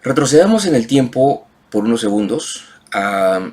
Retrocedamos en el tiempo por unos segundos a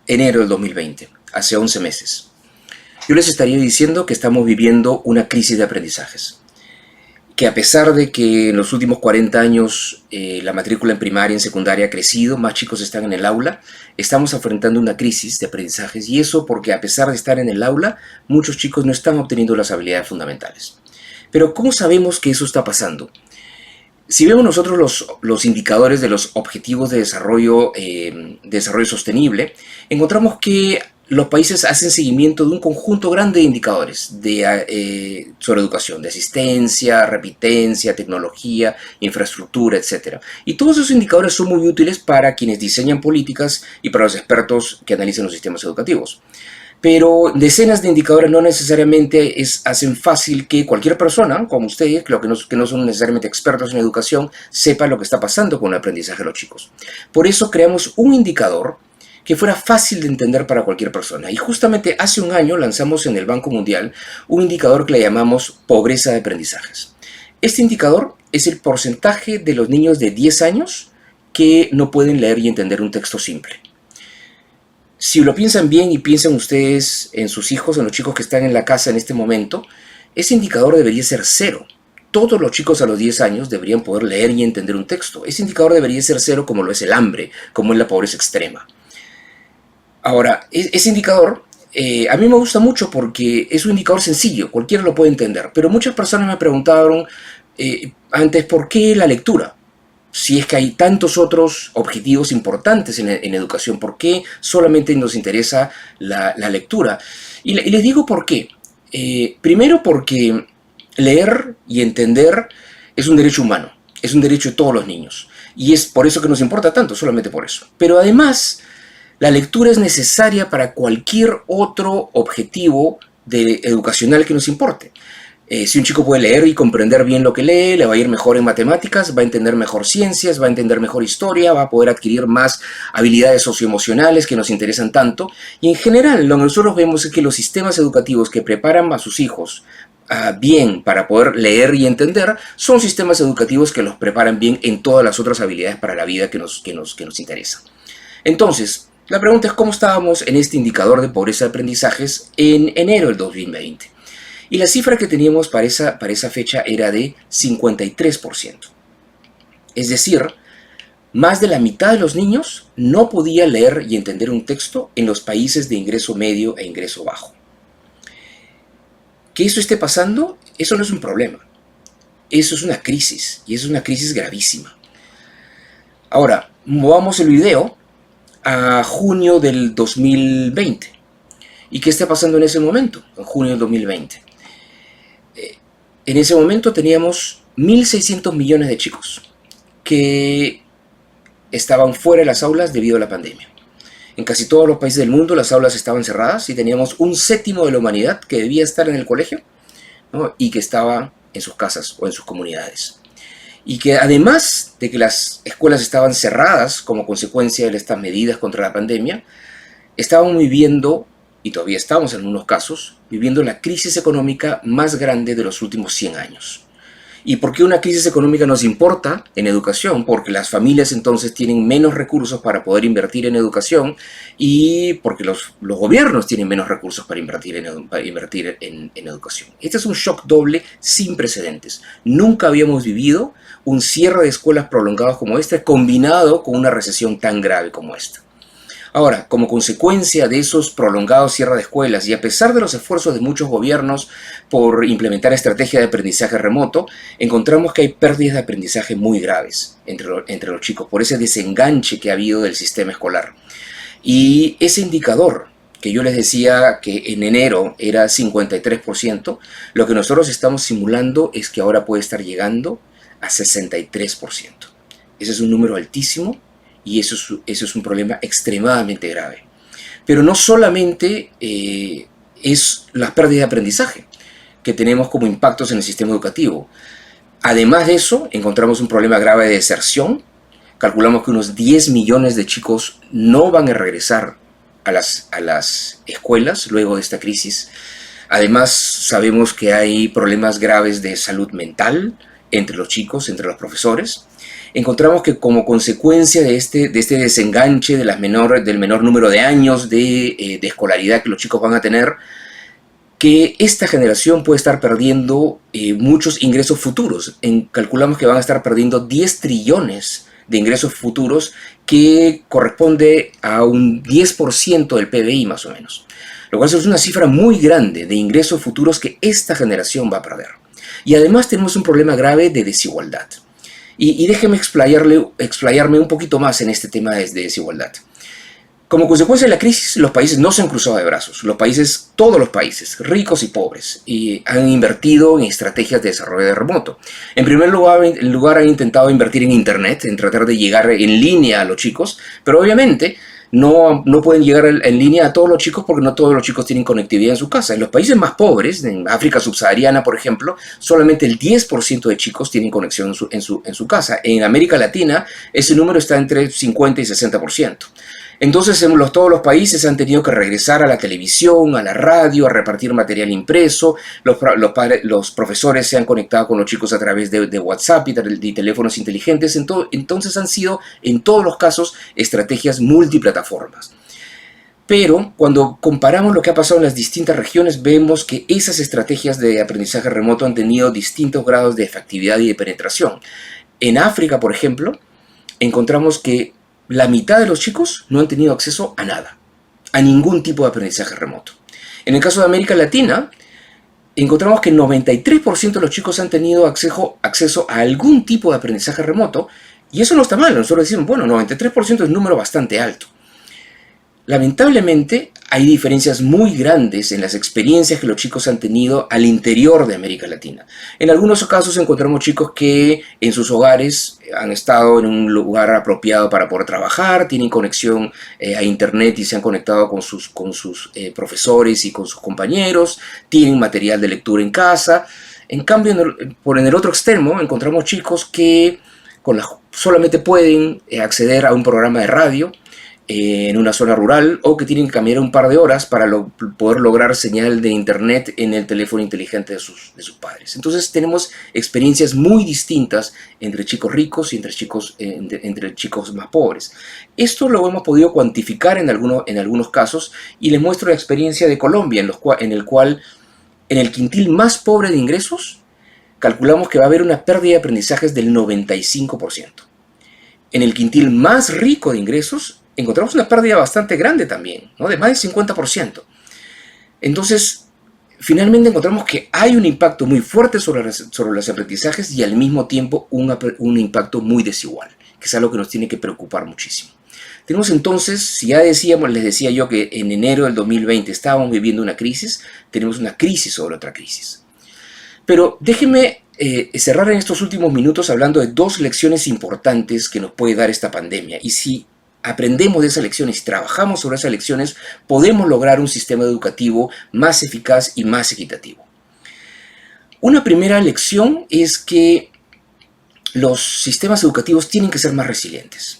enero del 2020, hace 11 meses. Yo les estaría diciendo que estamos viviendo una crisis de aprendizajes. Que a pesar de que en los últimos 40 años la matrícula en primaria y en secundaria ha crecido, más chicos están en el aula, estamos enfrentando una crisis de aprendizajes. Y eso porque a pesar de estar en el aula, muchos chicos no están obteniendo las habilidades fundamentales. Pero ¿cómo sabemos que eso está pasando? Si vemos nosotros los indicadores de los objetivos de desarrollo sostenible, encontramos que los países hacen seguimiento de un conjunto grande de indicadores sobre educación, de asistencia, repitencia, tecnología, infraestructura, etc. Y todos esos indicadores son muy útiles para quienes diseñan políticas y para los expertos que analizan los sistemas educativos. Pero decenas de indicadores no necesariamente hacen fácil que cualquier persona, como ustedes, que no son necesariamente expertos en educación, sepa lo que está pasando con el aprendizaje de los chicos. Por eso creamos un indicador que fuera fácil de entender para cualquier persona. Y justamente hace un año lanzamos en el Banco Mundial un indicador que le llamamos pobreza de aprendizajes. Este indicador es el porcentaje de los niños de 10 años que no pueden leer y entender un texto simple. Si lo piensan bien y piensan ustedes en sus hijos, en los chicos que están en la casa en este momento, ese indicador debería ser 0. Todos los chicos a los 10 años deberían poder leer y entender un texto. Ese indicador debería ser 0 como lo es el hambre, como es la pobreza extrema. Ahora, ese indicador a mí me gusta mucho porque es un indicador sencillo, cualquiera lo puede entender. Pero muchas personas me preguntaron antes, ¿por qué la lectura? Si es que hay tantos otros objetivos importantes en educación, ¿por qué solamente nos interesa la lectura? Y les digo por qué. Primero porque leer y entender es un derecho humano, es un derecho de todos los niños. Y es por eso que nos importa tanto, solamente por eso. Pero además, la lectura es necesaria para cualquier otro objetivo educacional que nos importe. Si un chico puede leer y comprender bien lo que lee, le va a ir mejor en matemáticas, va a entender mejor ciencias, va a entender mejor historia, va a poder adquirir más habilidades socioemocionales que nos interesan tanto. Y en general, lo que nosotros vemos es que los sistemas educativos que preparan a sus hijos bien para poder leer y entender son sistemas educativos que los preparan bien en todas las otras habilidades para la vida que nos interesan. Entonces, la pregunta es cómo estábamos en este indicador de pobreza de aprendizajes en enero del 2020. Y la cifra que teníamos para esa fecha era de 53%. Es decir, más de la mitad de los niños no podía leer y entender un texto en los países de ingreso medio e ingreso bajo. Que eso esté pasando, eso no es un problema. Eso es una crisis, y es una crisis gravísima. Ahora, movamos el video a junio del 2020. ¿Y qué está pasando en ese momento, en junio del 2020? En ese momento teníamos 1.600 millones de chicos que estaban fuera de las aulas debido a la pandemia. En casi todos los países del mundo las aulas estaban cerradas y teníamos un séptimo de la humanidad que debía estar en el colegio, ¿no? Y que estaba en sus casas o en sus comunidades. Y que además de que las escuelas estaban cerradas como consecuencia de estas medidas contra la pandemia, estaban viviendo, y todavía estamos en algunos casos, viviendo la crisis económica más grande de los últimos 100 años. ¿Y por qué una crisis económica nos importa en educación? Porque las familias entonces tienen menos recursos para poder invertir en educación y porque los gobiernos tienen menos recursos para invertir en educación. Este es un shock doble sin precedentes. Nunca habíamos vivido un cierre de escuelas prolongado como este, combinado con una recesión tan grave como esta. Ahora, como consecuencia de esos prolongados cierres de escuelas y a pesar de los esfuerzos de muchos gobiernos por implementar estrategias de aprendizaje remoto, encontramos que hay pérdidas de aprendizaje muy graves entre los chicos por ese desenganche que ha habido del sistema escolar. Y ese indicador que yo les decía que en enero era 53%, lo que nosotros estamos simulando es que ahora puede estar llegando a 63%. Ese es un número altísimo. Y eso es un problema extremadamente grave. Pero no solamente es las pérdidas de aprendizaje que tenemos como impactos en el sistema educativo. Además de eso, encontramos un problema grave de deserción. Calculamos que unos 10 millones de chicos no van a regresar a las escuelas luego de esta crisis. Además, sabemos que hay problemas graves de salud mental entre los chicos, entre los profesores. Encontramos que como consecuencia de este desenganche del menor número de años de escolaridad que los chicos van a tener, que esta generación puede estar perdiendo muchos ingresos futuros. Calculamos que van a estar perdiendo 10 trillones de ingresos futuros, que corresponde a un 10% del PBI más o menos. Lo cual es una cifra muy grande de ingresos futuros que esta generación va a perder. Y además tenemos un problema grave de desigualdad. Y déjeme explayarme un poquito más en este tema de desigualdad. Como consecuencia de la crisis, los países no se han cruzado de brazos. Todos los países, ricos y pobres, han invertido en estrategias de desarrollo de remoto. En primer lugar, han intentado invertir en Internet, en tratar de llegar en línea a los chicos, pero obviamente no pueden llegar en línea a todos los chicos porque no todos los chicos tienen conectividad en su casa. En los países más pobres, en África subsahariana, por ejemplo, solamente el 10% de chicos tienen conexión en su casa. En América Latina, ese número está entre 50 y 60%. Entonces, todos los países han tenido que regresar a la televisión, a la radio, a repartir material impreso. Los profesores se han conectado con los chicos a través de WhatsApp y teléfonos inteligentes. Entonces han sido, en todos los casos, estrategias multiplataformas. Pero cuando comparamos lo que ha pasado en las distintas regiones, vemos que esas estrategias de aprendizaje remoto han tenido distintos grados de efectividad y de penetración. En África, por ejemplo, encontramos que la mitad de los chicos no han tenido acceso a nada, a ningún tipo de aprendizaje remoto. En el caso de América Latina, encontramos que el 93% de los chicos han tenido acceso a algún tipo de aprendizaje remoto, y eso no está mal. Nosotros decimos, bueno, 93% es un número bastante alto. Lamentablemente, hay diferencias muy grandes en las experiencias que los chicos han tenido al interior de América Latina. En algunos casos encontramos chicos que en sus hogares han estado en un lugar apropiado para poder trabajar, tienen conexión a internet y se han conectado con sus profesores y con sus compañeros, tienen material de lectura en casa. En cambio, en el otro extremo, encontramos chicos que solamente pueden acceder a un programa de radio en una zona rural, o que tienen que caminar un par de horas para poder lograr señal de internet en el teléfono inteligente de sus padres. Entonces tenemos experiencias muy distintas entre chicos ricos y entre chicos más pobres. Esto lo hemos podido cuantificar en algunos casos, y les muestro la experiencia de Colombia, en el quintil más pobre de ingresos calculamos que va a haber una pérdida de aprendizajes del 95%. En el quintil más rico de ingresos encontramos una pérdida bastante grande también, ¿no? De más del 50%. Entonces, finalmente encontramos que hay un impacto muy fuerte sobre los aprendizajes, y al mismo tiempo un impacto muy desigual, que es algo que nos tiene que preocupar muchísimo. Tenemos entonces, si ya les decía yo que en enero del 2020 estábamos viviendo una crisis, tenemos una crisis sobre otra crisis. Pero déjenme cerrar en estos últimos minutos hablando de dos lecciones importantes que nos puede dar esta pandemia, y si aprendemos de esas lecciones y trabajamos sobre esas lecciones, podemos lograr un sistema educativo más eficaz y más equitativo. Una primera lección es que los sistemas educativos tienen que ser más resilientes.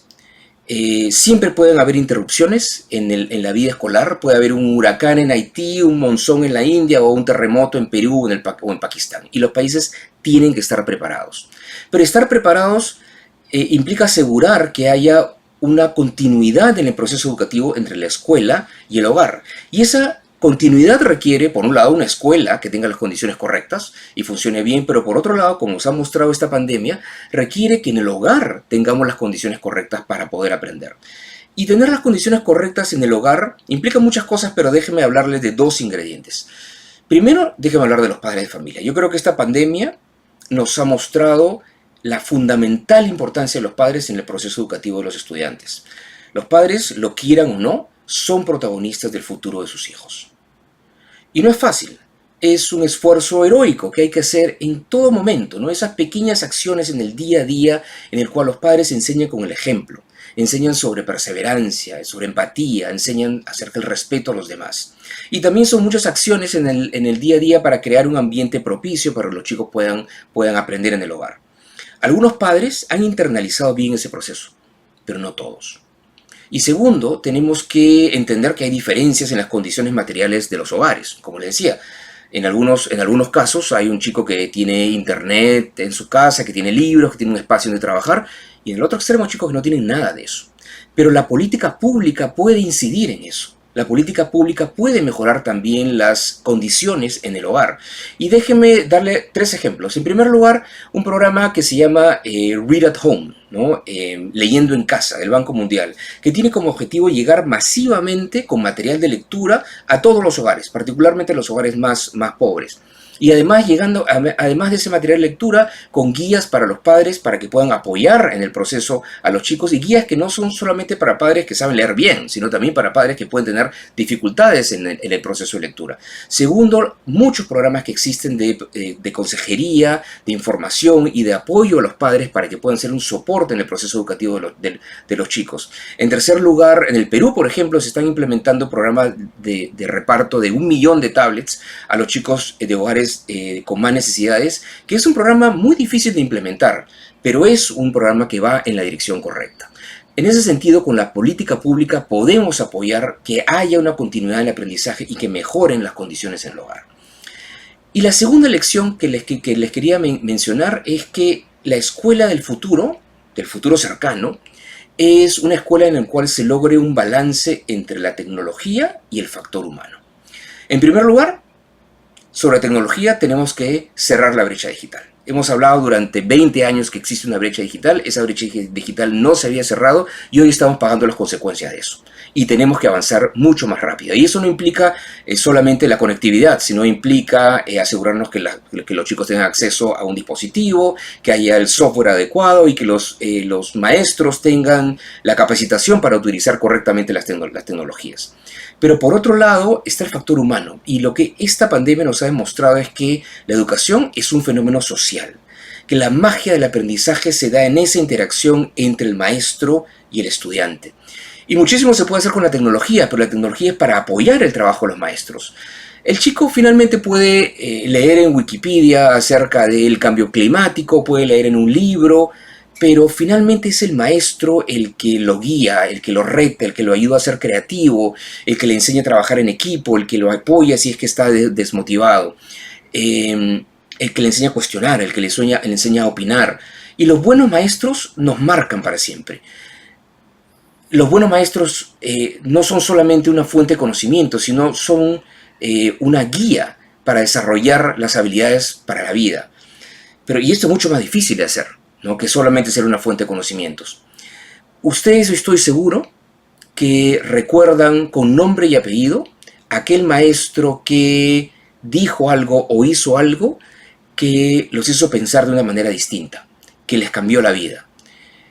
Siempre pueden haber interrupciones en la vida escolar. Puede haber un huracán en Haití, un monzón en la India, o un terremoto en Perú o en Pakistán. Y los países tienen que estar preparados. Pero estar preparados implica asegurar que haya una continuidad en el proceso educativo entre la escuela y el hogar. Y esa continuidad requiere, por un lado, una escuela que tenga las condiciones correctas y funcione bien, pero por otro lado, como nos ha mostrado esta pandemia, requiere que en el hogar tengamos las condiciones correctas para poder aprender. Y tener las condiciones correctas en el hogar implica muchas cosas, pero déjenme hablarles de dos ingredientes. Primero, déjenme hablar de los padres de familia. Yo creo que esta pandemia nos ha mostrado la fundamental importancia de los padres en el proceso educativo de los estudiantes. Los padres, lo quieran o no, son protagonistas del futuro de sus hijos. Y no es fácil, es un esfuerzo heroico que hay que hacer en todo momento, ¿no? Esas pequeñas acciones en el día a día en el cual los padres enseñan con el ejemplo, enseñan sobre perseverancia, sobre empatía, enseñan acerca del respeto a los demás. Y también son muchas acciones en el día a día para crear un ambiente propicio para que los chicos puedan aprender en el hogar. Algunos padres han internalizado bien ese proceso, pero no todos. Y segundo, tenemos que entender que hay diferencias en las condiciones materiales de los hogares. Como les decía, en algunos casos hay un chico que tiene internet en su casa, que tiene libros, que tiene un espacio donde trabajar, y en el otro extremo chicos que no tienen nada de eso. Pero la política pública puede incidir en eso. La política pública puede mejorar también las condiciones en el hogar. Y déjenme darle 3 ejemplos. En primer lugar, un programa que se llama Read at Home, ¿no? Leyendo en casa, del Banco Mundial, que tiene como objetivo llegar masivamente con material de lectura a todos los hogares, particularmente los hogares más pobres. Y además, además de ese material de lectura, con guías para los padres para que puedan apoyar en el proceso a los chicos, y guías que no son solamente para padres que saben leer bien, sino también para padres que pueden tener dificultades en el proceso de lectura. Segundo, muchos programas que existen de consejería, de información y de apoyo a los padres para que puedan ser un soporte en el proceso educativo de los chicos. En tercer lugar, en el Perú, por ejemplo, se están implementando programas de reparto de 1 millón de tablets a los chicos de hogares con más necesidades, que es un programa muy difícil de implementar, pero es un programa que va en la dirección correcta. En ese sentido, con la política pública podemos apoyar que haya una continuidad en el aprendizaje y que mejoren las condiciones en el hogar. Y la segunda lección que les quería mencionar es que la escuela del futuro cercano, es una escuela en la cual se logre un balance entre la tecnología y el factor humano. En primer lugar, sobre tecnología tenemos que cerrar la brecha digital. Hemos hablado durante 20 años que existe una brecha digital, esa brecha digital no se había cerrado y hoy estamos pagando las consecuencias de eso. Y tenemos que avanzar mucho más rápido. Y eso no implica solamente la conectividad, sino implica asegurarnos que los chicos tengan acceso a un dispositivo, que haya el software adecuado y que los maestros tengan la capacitación para utilizar correctamente las tecnologías. Pero por otro lado está el factor humano, y lo que esta pandemia nos ha demostrado es que la educación es un fenómeno social, que la magia del aprendizaje se da en esa interacción entre el maestro y el estudiante. Y muchísimo se puede hacer con la tecnología, pero la tecnología es para apoyar el trabajo de los maestros. El chico finalmente puede leer en Wikipedia acerca del cambio climático, puede leer en un libro, pero finalmente es el maestro el que lo guía, el que lo reta, el que lo ayuda a ser creativo, el que le enseña a trabajar en equipo, el que lo apoya si es que está desmotivado, el que le enseña a cuestionar, el que le enseña a opinar. Y los buenos maestros nos marcan para siempre. Los buenos maestros no son solamente una fuente de conocimiento, sino son una guía para desarrollar las habilidades para la vida. Y esto es mucho más difícil de hacer, ¿no?, que solamente ser una fuente de conocimientos. Ustedes, estoy seguro, que recuerdan con nombre y apellido aquel maestro que dijo algo o hizo algo que los hizo pensar de una manera distinta, que les cambió la vida.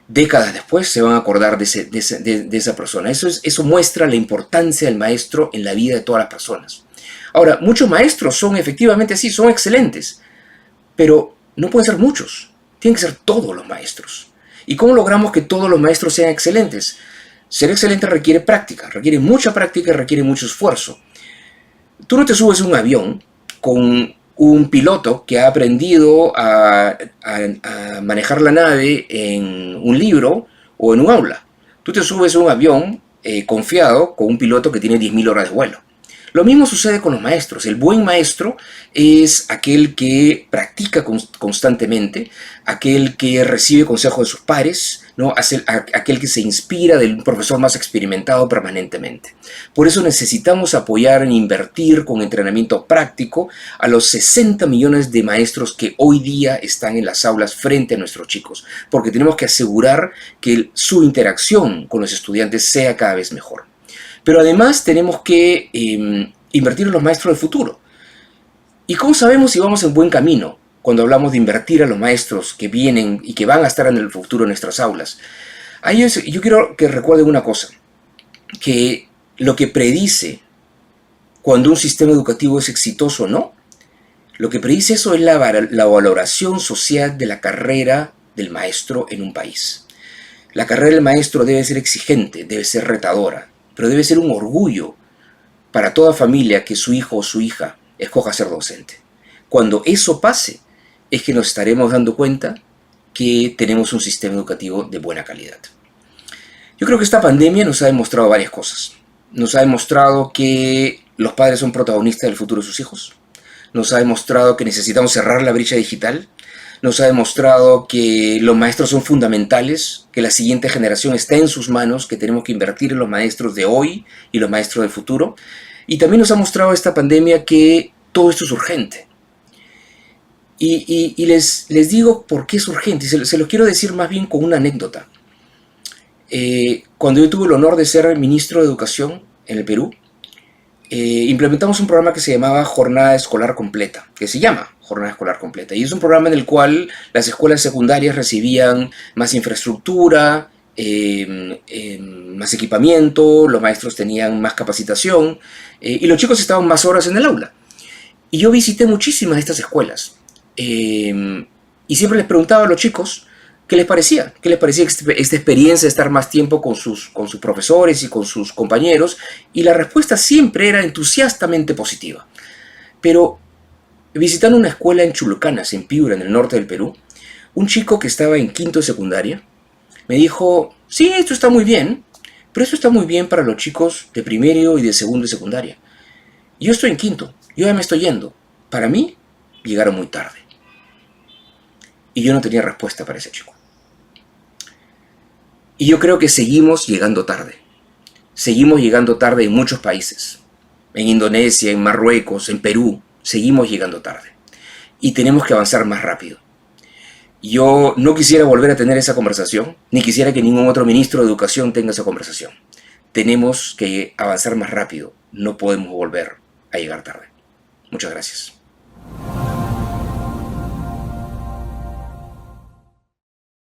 Décadas después se van a acordar de esa persona. Eso muestra la importancia del maestro en la vida de todas las personas. Ahora, muchos maestros son efectivamente así, son excelentes, pero no pueden ser muchos. Tienen que ser todos los maestros. ¿Y cómo logramos que todos los maestros sean excelentes? Ser excelente requiere práctica, requiere mucha práctica y requiere mucho esfuerzo. Tú no te subes a un avión con un piloto que ha aprendido a manejar la nave en un libro o en un aula. Tú te subes a un avión confiado con un piloto que tiene 10.000 horas de vuelo. Lo mismo sucede con los maestros. El buen maestro es aquel que practica constantemente, aquel que recibe consejos de sus pares, ¿no?, aquel que se inspira del profesor más experimentado permanentemente. Por eso necesitamos apoyar en invertir con entrenamiento práctico a los 60 millones de maestros que hoy día están en las aulas frente a nuestros chicos, porque tenemos que asegurar que su interacción con los estudiantes sea cada vez mejor. Pero además tenemos que invertir en los maestros del futuro. ¿Y cómo sabemos si vamos en buen camino cuando hablamos de invertir a los maestros que vienen y que van a estar en el futuro en nuestras aulas? Ahí yo quiero que recuerden una cosa, que lo que predice cuando un sistema educativo es exitoso o no, lo que predice eso es la valoración social de la carrera del maestro en un país. La carrera del maestro debe ser exigente, debe ser retadora, pero debe ser un orgullo para toda familia que su hijo o su hija escoja ser docente. Cuando eso pase, es que nos estaremos dando cuenta que tenemos un sistema educativo de buena calidad. Yo creo que esta pandemia nos ha demostrado varias cosas. Nos ha demostrado que los padres son protagonistas del futuro de sus hijos. Nos ha demostrado que necesitamos cerrar la brecha digital. Nos ha demostrado que los maestros son fundamentales, que la siguiente generación está en sus manos, que tenemos que invertir en los maestros de hoy y los maestros del futuro. Y también nos ha mostrado esta pandemia que todo esto es urgente. Y les digo por qué es urgente. Y se los quiero decir más bien con una anécdota. Cuando yo tuve el honor de ser ministro de Educación en el Perú, implementamos un programa que se llamaba Jornada Escolar Completa, que se llama Jornada Escolar Completa. Y es un programa en el cual las escuelas secundarias recibían más infraestructura, más equipamiento, los maestros tenían más capacitación y los chicos estaban más horas en el aula. Y yo visité muchísimas de estas escuelas y siempre les preguntaba a los chicos qué les parecía esta experiencia de estar más tiempo con sus profesores y con sus compañeros, y la respuesta siempre era entusiastamente positiva. Pero visitando una escuela en Chulucanas, en Piura, en el norte del Perú, un chico que estaba en quinto de secundaria me dijo: sí, esto está muy bien, pero esto está muy bien para los chicos de primero y de segundo de secundaria. Yo estoy en quinto, yo ya me estoy yendo. Para mí, llegaron muy tarde. Y yo no tenía respuesta para ese chico. Y yo creo que seguimos llegando tarde. Seguimos llegando tarde en muchos países. En Indonesia, en Marruecos, en Perú. Seguimos llegando tarde. Y tenemos que avanzar más rápido. Yo no quisiera volver a tener esa conversación, ni quisiera que ningún otro ministro de Educación tenga esa conversación. Tenemos que avanzar más rápido. No podemos volver a llegar tarde. Muchas gracias.